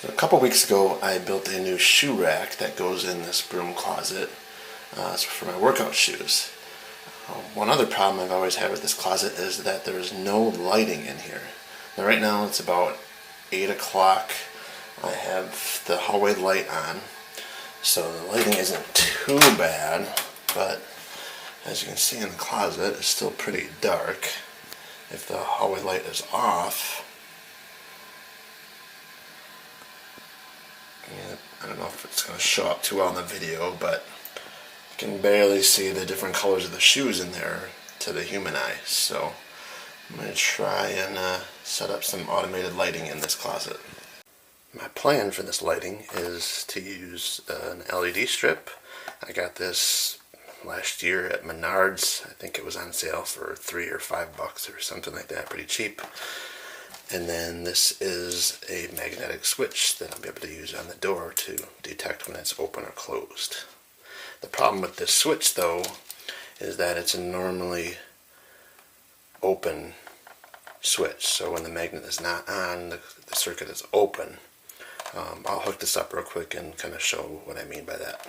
So a couple weeks ago, I built a new shoe rack that goes in this broom closet for my workout shoes. One other problem I've always had with this closet is that there's no lighting in here. Now right now it's about 8 o'clock. I have the hallway light on, so the lighting isn't too bad, but as you can see in the closet, it's still pretty dark. If the hallway light is off, I don't know if it's going to show up too well in the video, but you can barely see the different colors of the shoes in there to the human eye. So I'm going to try and set up some automated lighting in this closet. My plan for this lighting is to use an LED strip. I got this last year at Menards. I think it was on sale for $3 or $5 or something like that, pretty cheap. And then this is a magnetic switch that I'll be able to use on the door to detect when it's open or closed. The problem with this switch though is that it's a normally open switch, so when the magnet is not on, the circuit is open. I'll hook this up real quick and kind of show what I mean by that.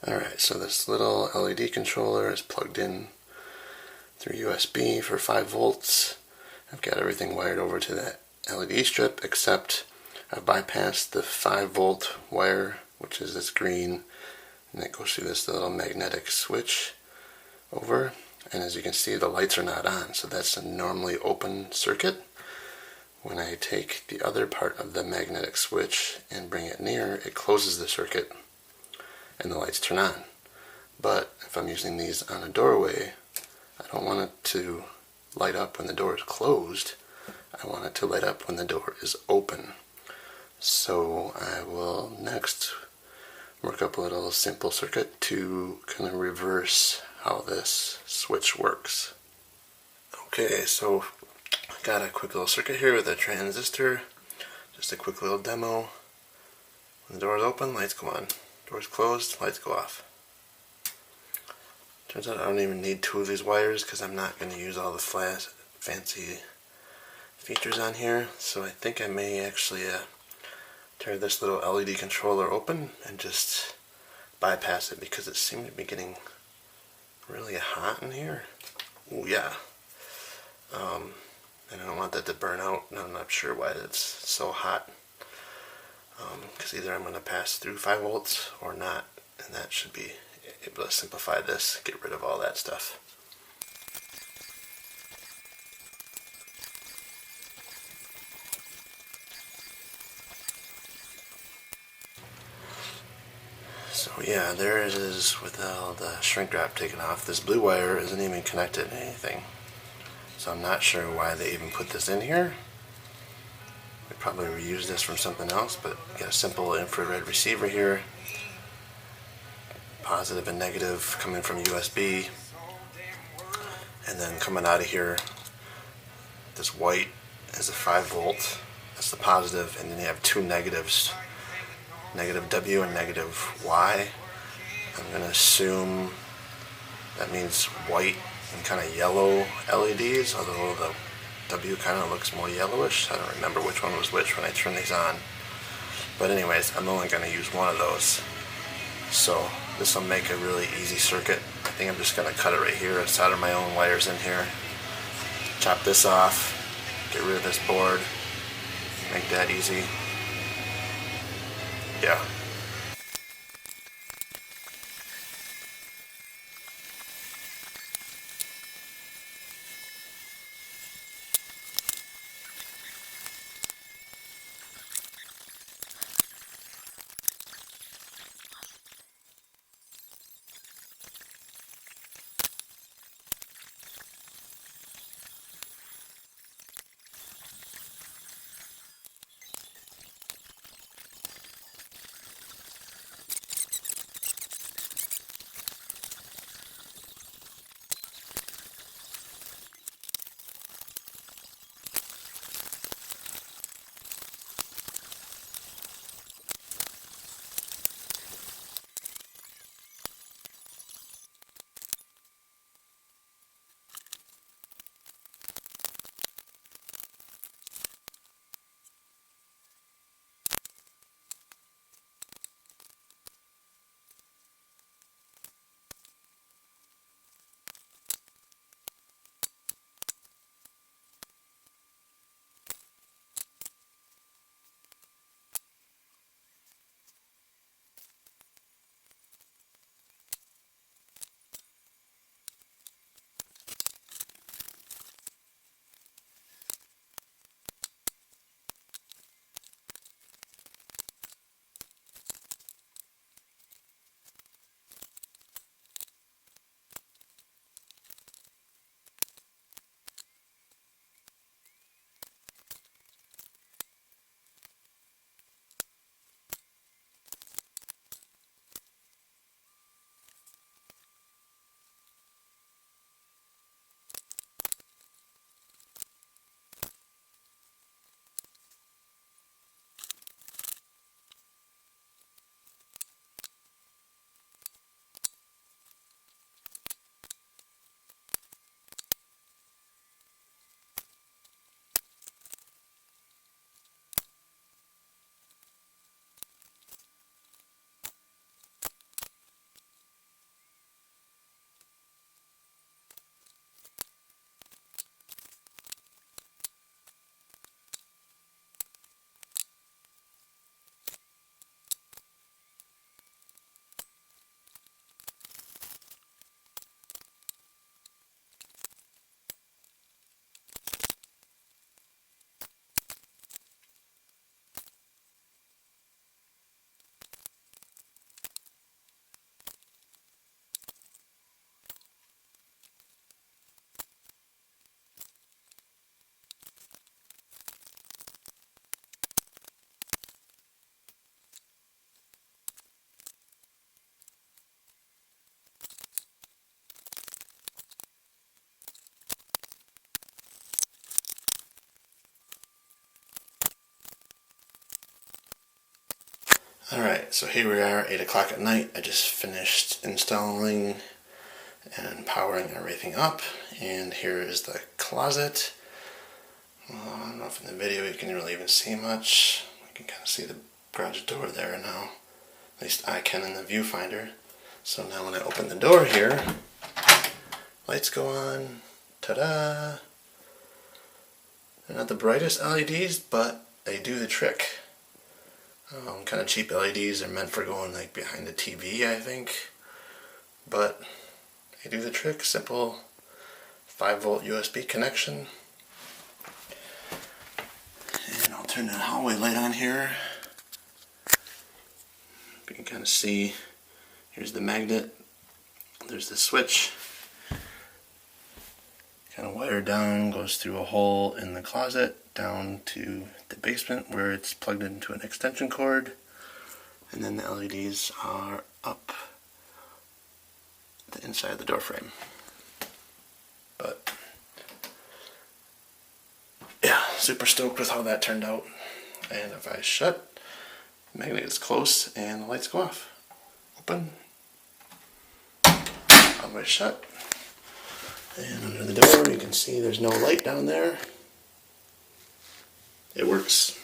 Alright, so this little LED controller is plugged in through USB for 5 volts. I've got everything wired over to that LED strip, except I've bypassed the 5 volt wire, which is this green, and it goes through this little magnetic switch over. And as you can see, the lights are not on, so that's a normally open circuit. When I take the other part of the magnetic switch and bring it near, it closes the circuit and the lights turn on. But if I'm using these on a doorway, I don't want it to light up when the door is closed. I want it to light up when the door is open. So I will next work up a little simple circuit to kind of reverse how this switch works. Okay, so I got a quick little circuit here with a transistor. Just a quick little demo. When the door is open, lights go on. Door is closed, lights go off. Turns out I don't even need 2 of these wires because I'm not going to use all the fancy features on here. So I think I may actually tear this little LED controller open and just bypass it because it seemed to be getting really hot in here. Oh yeah. And I don't want that to burn out, and I'm not sure why it's so hot. Because either I'm going to pass through 5 volts or not, and that should be able to simplify this, get rid of all that stuff. So yeah, there it is with all the shrink wrap taken off. This blue wire isn't even connected to anything, so I'm not sure why they even put this in here. We probably reuse this from something else, but you got a simple infrared receiver here. Positive and negative coming from USB, and then coming out of here, this white is a 5 volt, that's the positive, and then you have 2 negatives, negative W and negative Y. I'm going to assume that means white and kind of yellow LEDs, although the W kind of looks more yellowish. I don't remember which one was which when I turned these on, but anyways, I'm only going to use one of those. So this will make a really easy circuit. I think I'm just going to cut it right here and solder my own wires in here. Chop this off, get rid of this board, make that easy. Yeah. Alright, so here we are, 8 o'clock at night. I just finished installing and powering everything up, and here is the closet. I don't know if in the video you can really even see much. You can kind of see the garage door there now. At least I can in the viewfinder. So now when I open the door here, lights go on. Ta-da! They're not the brightest LEDs, but they do the trick. Kind of cheap LEDs are meant for going like behind the TV, I think. But they do the trick. Simple 5-volt USB connection. And I'll turn that hallway light on here. You can kind of see, here's the magnet, there's the switch. Kind of wired down, goes through a hole in the closet down to the basement where it's plugged into an extension cord. And then the LEDs are up the inside of the door frame. But yeah, super stoked with how that turned out. And if I shut, the magnet is close and the lights go off. Open, all the way shut. And under the door you can see there's no light down there. It works.